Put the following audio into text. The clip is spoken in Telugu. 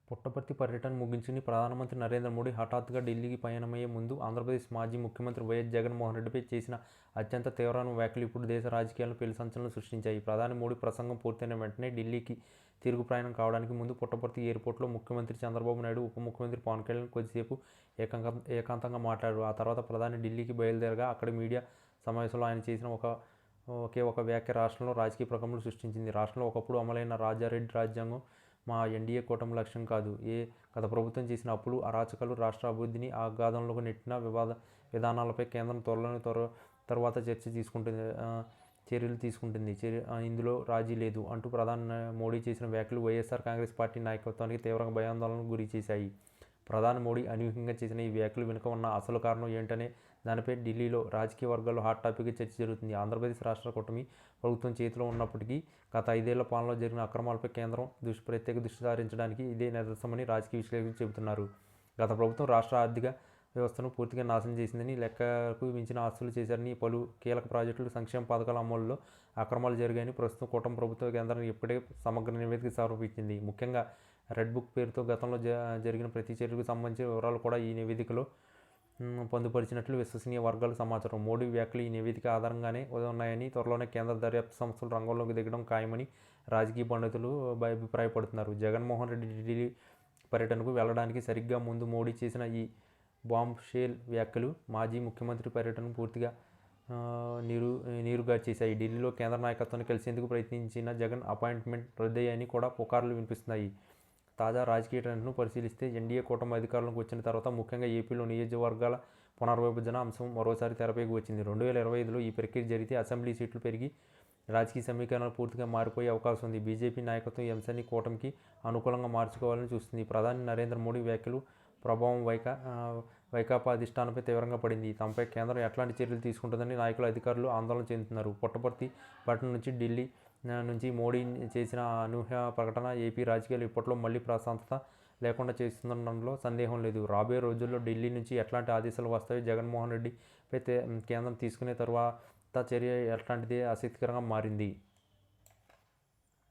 పుట్టపర్తి పర్యటన ముగించుకుని ప్రధానమంత్రి నరేంద్ర మోడీ హఠాత్తుగా ఢిల్లీకి పయనమయ్యే ముందు ఆంధ్రప్రదేశ్ మాజీ ముఖ్యమంత్రి వైఎస్ జగన్మోహన్ రెడ్డిపై చేసిన అత్యంత తీవ్రమైన వ్యాఖ్యలు ఇప్పుడు దేశ రాజకీయాలను పెను సంచలనం సృష్టించాయి. ప్రధాని మోడీ ప్రసంగం పూర్తయిన వెంటనే ఢిల్లీకి తిరుగు ప్రయాణం కావడానికి ముందు పుట్టపర్తి ఎయిర్పోర్ట్లో ముఖ్యమంత్రి చంద్రబాబు నాయుడు, ఉప ముఖ్యమంత్రి పవన్ కళ్యాణ్ కొద్దిసేపు ఏకాంతంగా మాట్లాడారు. ఆ తర్వాత ప్రధాని ఢిల్లీకి బయలుదేరగా అక్కడి మీడియా సమావేశంలో ఆయన చేసిన ఒకే ఒక వ్యాఖ్య రాష్ట్రంలో రాజకీయ ప్రకంపనలు సృష్టించింది. రాష్ట్రంలో ఒకప్పుడు అమలైన రాజారెడ్డి రాజ్యాంగం మా ఎన్డీఏ కూటమి లక్ష్యం కాదు. గత ప్రభుత్వం చేసిన అప్పులు, అరాచకాలు, రాష్ట్ర అభివృద్ధిని అగాధంలోకి నెట్టిన విధానాలపై కేంద్రం తర్వాత చర్యలు తీసుకుంటుంది. ఇందులో రాజీ లేదు అంటూ ప్రధాని మోడీ చేసిన వ్యాఖ్యలు వైఎస్ఆర్ కాంగ్రెస్ పార్టీ నాయకత్వానికి తీవ్రంగా భయాందోళనకు గురి చేశాయి. ప్రధాని మోడీ అనూహ్యంగా చేసిన ఈ వ్యాఖ్యలు వెనుక ఉన్న అసలు కారణం ఏంటనే దానిపై ఢిల్లీలో రాజకీయ వర్గాల్లో హాట్ టాపిక్గా చర్చ జరుగుతుంది. ఆంధ్రప్రదేశ్ రాష్ట్ర కూటమి ప్రభుత్వం చేతిలో ఉన్నప్పటికీ గత 5 ఏళ్ల పాలనలో జరిగిన అక్రమాలపై కేంద్రం ప్రత్యేక దృష్టి సారించడానికి ఇదే నిదర్శనమని రాజకీయ విశ్లేషకులు చెబుతున్నారు. గత ప్రభుత్వం రాష్ట్ర ఆర్థిక వ్యవస్థను పూర్తిగా నాశనం చేసిందని, లెక్కకు మించిన ఆస్తులు చేశారని, పలు కీలక ప్రాజెక్టులు, సంక్షేమ పథకాల అమలులో అక్రమాలు జరిగాయని ప్రస్తుతం కూటమి ప్రభుత్వ కేంద్రానికి ఇప్పటికే సమగ్ర నివేదిక సమర్పించింది. ముఖ్యంగా రెడ్ బుక్ పేరుతో గతంలో జరిగిన ప్రతి చర్యకు సంబంధించిన వివరాలు కూడా ఈ నివేదికలో పొందుపరిచినట్లు విశ్వసనీయ వర్గాల సమాచారం. మోడీ వ్యాఖ్యలు ఈ నివేదిక ఆధారంగానే ఉన్నాయని, త్వరలోనే కేంద్ర దర్యాప్తు సంస్థలు రంగంలోకి దిగడం ఖాయమని రాజకీయ పండితులు అభిప్రాయపడుతున్నారు. జగన్మోహన్ రెడ్డి ఢిల్లీ పర్యటనకు వెళ్లడానికి సరిగ్గా ముందు మోడీ చేసిన ఈ బాంబ్ షేల్ వ్యాఖ్యలు మాజీ ముఖ్యమంత్రి పర్యటనను పూర్తిగా నీరుగార్చేశాయి. ఢిల్లీలో కేంద్ర నాయకత్వాన్ని కలిసేందుకు ప్రయత్నించిన జగన్ అపాయింట్మెంట్ రద్దయ్యాయని కూడా పుకార్లు వినిపిస్తున్నాయి. తాజా రాజకీయ ట్రెండ్ను పరిశీలిస్తే ఎన్డీఏ కూటమి అధికారంలోకి వచ్చిన తర్వాత ముఖ్యంగా ఏపీలో నియోజకవర్గాల పునర్విభజన అంశం మరోసారి తెరపైకి వచ్చింది. 2025లో ఈ ప్రక్రియ జరిగితే అసెంబ్లీ సీట్లు పెరిగి రాజకీయ సమీకరణలు పూర్తిగా మారిపోయే అవకాశం ఉంది. బీజేపీ నాయకత్వం ఈ అంశాన్ని కూటమికి అనుకూలంగా మార్చుకోవాలని చూస్తుంది. ప్రధాని నరేంద్ర మోడీ వ్యాఖ్యలు ప్రభావం వైకాపా అధిష్టానంపై తీవ్రంగా పడింది. తమపై కేంద్రం ఎట్లాంటి చర్యలు తీసుకుంటుందని నాయకులు, అధికారులు ఆందోళన చెందుతున్నారు. పుట్టపర్తి పట్టణం నుంచి ఢిల్లీ నుంచి మోడీ చేసిన అనూహ్య ప్రకటన ఏపీ రాజకీయాలు ఇప్పట్లో మళ్లీ ప్రశాంతత లేకుండా చేస్తుండడంలో సందేహం లేదు. రాబోయే రోజుల్లో ఢిల్లీ నుంచి ఎట్లాంటి ఆదేశాలు వస్తాయో, జగన్మోహన్ రెడ్డిపై కేంద్రం తీసుకునే తర్వాత చర్య ఎట్లాంటిదే ఆసక్తికరంగా మారింది.